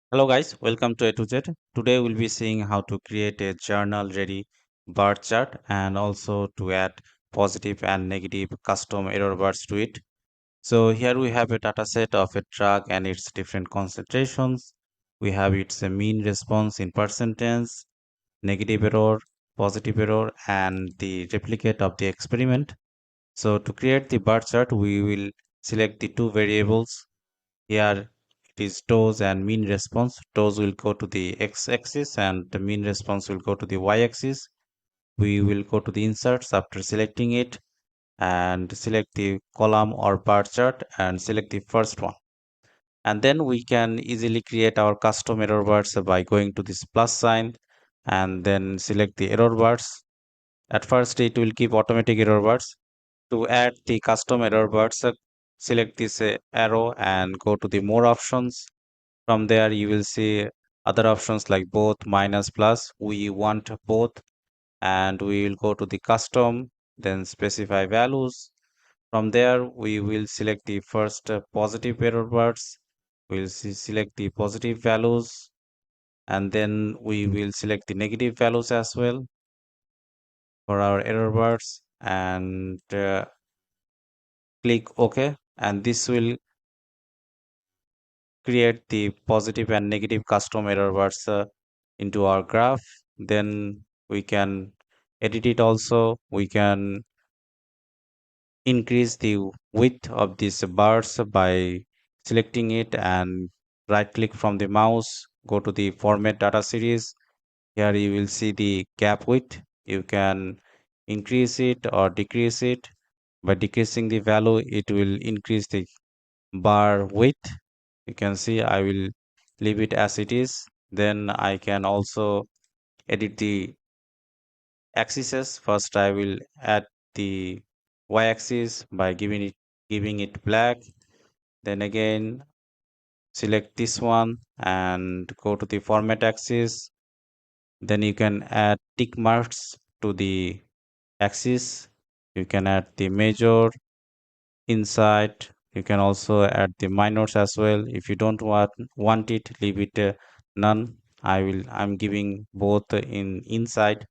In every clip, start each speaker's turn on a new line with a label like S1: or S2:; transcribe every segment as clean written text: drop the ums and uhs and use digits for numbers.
S1: Hello guys, welcome to A to Z. Today we'll be seeing how to create a journal ready bar chart and also to add positive and negative custom error bars to it. So here we have a data set of a drug and its different concentrations. We have its mean response in percentage, negative error, positive error, and the replicate of the experiment. So to create the bar chart, we will select the two variables. Here it is dose and mean response. Dose will go to the x-axis and the mean response will go to the y-axis. We will go to the inserts after selecting it and select the column or bar chart and select the first one. And then we can easily create our custom error bars by going to this plus sign and then select the error bars. At first it will give automatic error bars. To add the custom error bars, select this arrow and go to the more options. From there, you will see other options like both, minus, plus. We want both, and we will go to the custom, then specify values. From there, we will select the first positive error bars. We'll select the positive values, and then we will select the negative values as well for our error bars and click OK. And this will create the positive and negative custom error bars into our graph. Then we can edit it also. We can increase the width of these bars by selecting it and right click from the mouse, go to the format data series. Here you will see the gap width. You can increase it or decrease it. By decreasing the value, it will increase the bar width. You can see I will leave it as it is. Then I can also edit the axes. First I will add the y-axis by giving it black. Then again select this one and go to the format axis. Then you can add tick marks to the axis. You can add the major inside. You can also add the minors as well. If you don't want it, leave it none. I'm giving both in inside.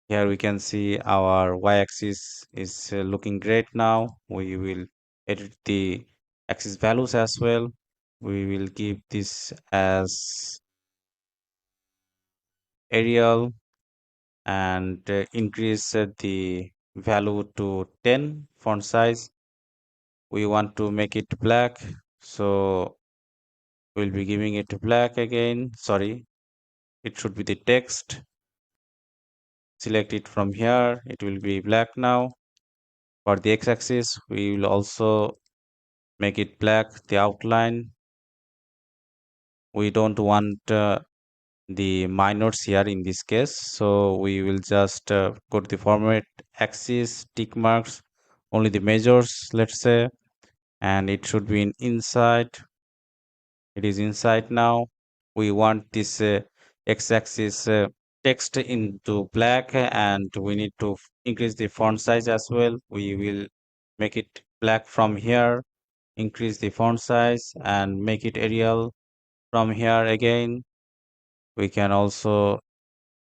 S1: Here we can see our y-axis is looking great now. We will edit the axis values as well. We will give this as Arial and increase the value to 10 font size. We want to make it black, so we'll be giving it black again. Sorry, it should be the text. Select it from here. It will be black now. For the x-axis, we will also make it black, the outline. We don't want the minors here in this case, so we will just go to the format axis, tick marks, only the measures, let's say, and it should be in inside. It is inside now. We want this x-axis text into black, and we need to increase the font size as well. We will make it black from here, increase the font size and make it Arial from here. Again, we can also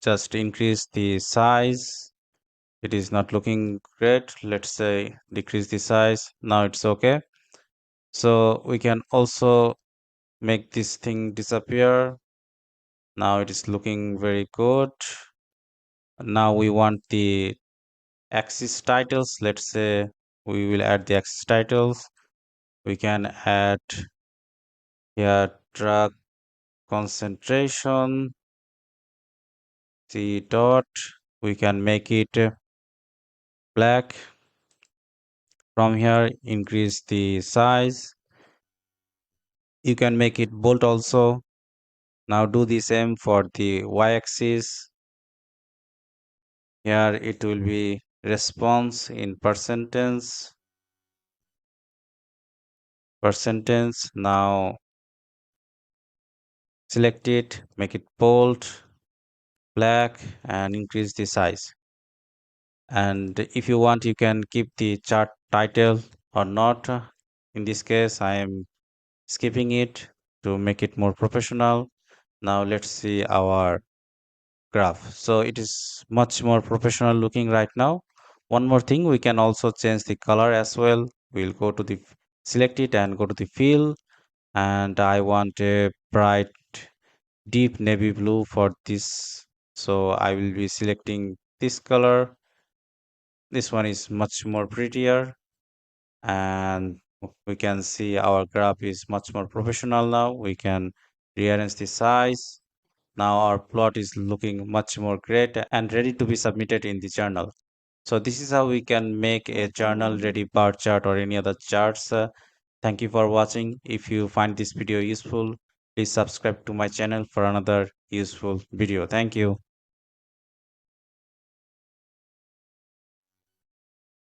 S1: just increase the size. It is not looking great. Let's say decrease the size. Now it's okay. So we can also make this thing disappear. Now it is looking very good. Now we want the axis titles. Let's say we will add the axis titles. We can add here drug concentration C dot. We can make it black. From here, increase the size. You can make it bold also. Now do the same for the y-axis. Here it will be response in percentage. Now select it, make it bold, black, and increase the size. And if you want, you can keep the chart title or not. In this case, I am skipping it. to make it more professional. Now let's see our graph. So it is much more professional looking right now. One more thing, we can also change the color as well. We'll go to the select it and go to the fill, and I want a bright deep navy blue for this. So I will be selecting this color. This one is much more prettier, and we can see our graph is much more professional now. We can rearrange the size. Now our plot is looking much more great and ready to be submitted in the journal. So this is how we can make a journal ready bar chart or any other charts. Thank you for watching. If you find this video useful, please subscribe to my channel for another useful video. Thank you.